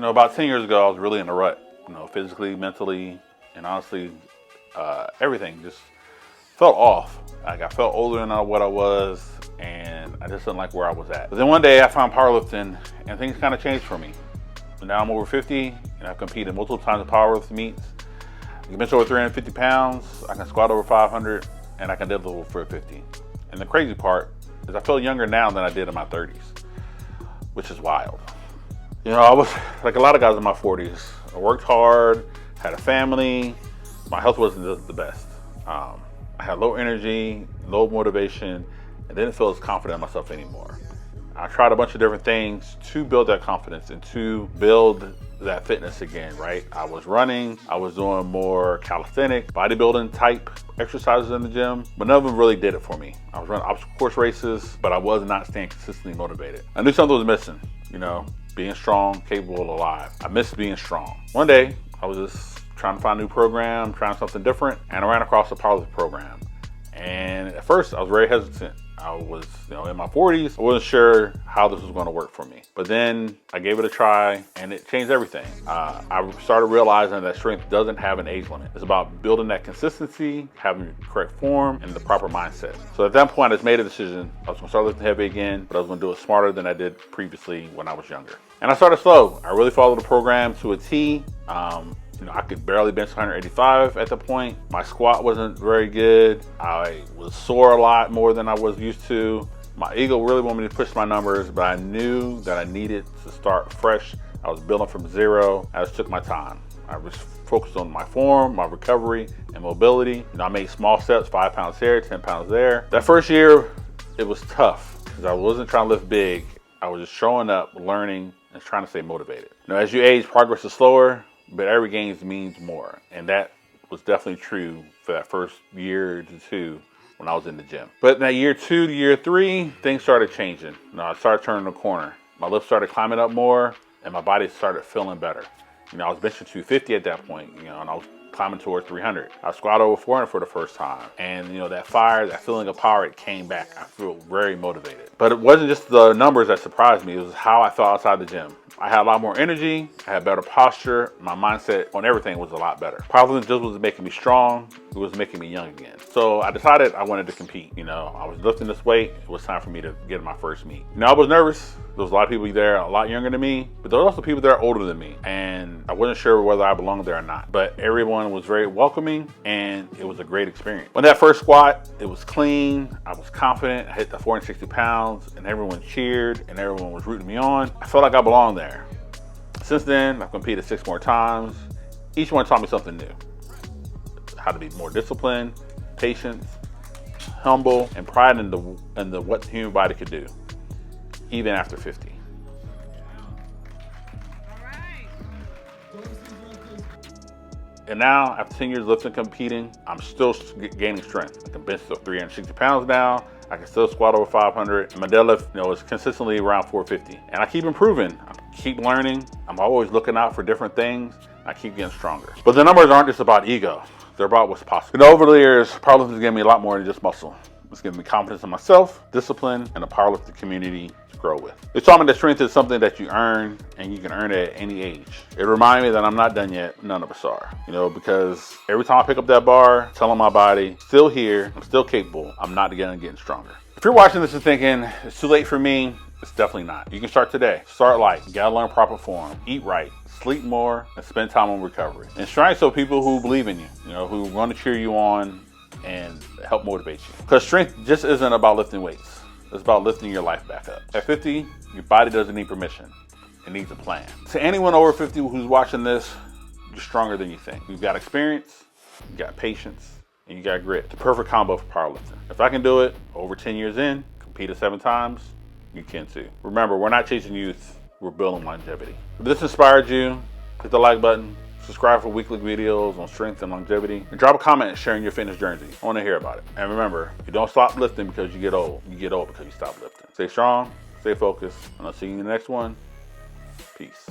You know, about 10 years ago, I was really in a rut, you know, physically, mentally, and honestly, everything just felt off. Like I felt older than what I was, and I just didn't like where I was at. But then one day I found powerlifting, and things kind of changed for me. And now I'm over 50, and I've competed multiple times in powerlifting meets. I can bench over 350 pounds, I can squat over 500, and I can deadlift over 450. And the crazy part is I feel younger now than I did in my 30s, which is wild. You know, I was like a lot of guys in my 40s. I worked hard, had a family. My health wasn't the best. I had low energy, low motivation, and didn't feel as confident in myself anymore. I tried a bunch of different things to build that confidence and to build that fitness again, right? I was running, I was doing more calisthenic, bodybuilding type exercises in the gym, but none of them really did it for me. I was running obstacle course races, but I was not staying consistently motivated. I knew something was missing, you know, being strong, capable, alive. I missed being strong. One day, I was just trying to find a new program, trying something different, and I ran across a powerlifting program. And at first, I was very hesitant. I was, you know, in my 40s. I wasn't sure how this was going to work for me. But then I gave it a try, and it changed everything. I started realizing that strength doesn't have an age limit. It's about building that consistency, having the correct form, and the proper mindset. So at that point, I just made a decision. I was going to start lifting heavy again, but I was going to do it smarter than I did previously when I was younger. And I started slow. I really followed the program to a T. You know, I could barely bench 185 at the point. My squat wasn't very good. I was sore a lot more than I was used to. My ego really wanted me to push my numbers, but I knew that I needed to start fresh. I was building from zero. I just took my time. I was focused on my form, my recovery, and mobility. You know, I made small steps, 5 pounds here, 10 pounds there. That first year, it was tough because I wasn't trying to lift big. I was just showing up, learning, and trying to stay motivated. You know, as you age, progress is slower, but every gain means more. And that was definitely true for that first year to two when I was in the gym. But in that year 2 to year 3, things started changing. You know, I started turning the corner. My lifts started climbing up more, and my body started feeling better. You know, I was benching 250 at that point, you know, and I was climbing towards 300. I squatted over 400 for the first time. And, you know, that fire, that feeling of power, it came back. I feel very motivated. But it wasn't just the numbers that surprised me. It was how I felt outside the gym. I had a lot more energy. I had better posture. My mindset on everything was a lot better. Powerlifting just was making me strong. It was making me young again. So I decided I wanted to compete. You know, I was lifting this weight. It was time for me to get in my first meet. You know, I was nervous. There was a lot of people there a lot younger than me, but there were also people there older than me. And I wasn't sure whether I belonged there or not. But everyone was very welcoming, and it was a great experience. When that first squat, it was clean. I was confident. I hit the 460 pounds, and everyone cheered, and everyone was rooting me on. I felt like I belonged there. Since then, I've competed 6 more times. Each one taught me something new. How to be more disciplined, patient, humble, and pride in the what the human body could do, even after 50. And now, after 10 years lifting and competing, I'm still gaining strength. I can bench 360 pounds now. I can still squat over 500. And my deadlift, you know, is consistently around 450. And I keep improving. I keep learning. I'm always looking out for different things. I keep getting stronger. But the numbers aren't just about ego. They're about what's possible. You know, over the years, powerlifting has given me a lot more than just muscle. It's given me confidence in myself, discipline, and a powerlifting community to grow with. It taught me that strength is something that you earn, and you can earn it at any age. It reminded me that I'm not done yet. None of us are. You know, because every time I pick up that bar, telling my body, still here, I'm still capable, I'm not getting stronger. If you're watching this and thinking, it's too late for me, it's definitely not. You can start today. Start light. You gotta learn proper form. Eat right. Sleep more, and spend time on recovery. And surround yourself with people who believe in you, you know, who want to cheer you on and help motivate you. Because strength just isn't about lifting weights. It's about lifting your life back up. At 50, your body doesn't need permission. It needs a plan. To anyone over 50 who's watching this, you're stronger than you think. You've got experience, you got patience, and you got grit. It's the perfect combo for powerlifting. If I can do it over 10 years in, competed 7 times, you can too. Remember, we're not chasing youth, we're building longevity. If this inspired you, hit the like button, subscribe for weekly videos on strength and longevity, and drop a comment sharing your fitness journey. I want to hear about it. And remember, you don't stop lifting because you get old. You get old because you stop lifting. Stay strong, stay focused, and I'll see you in the next one. Peace.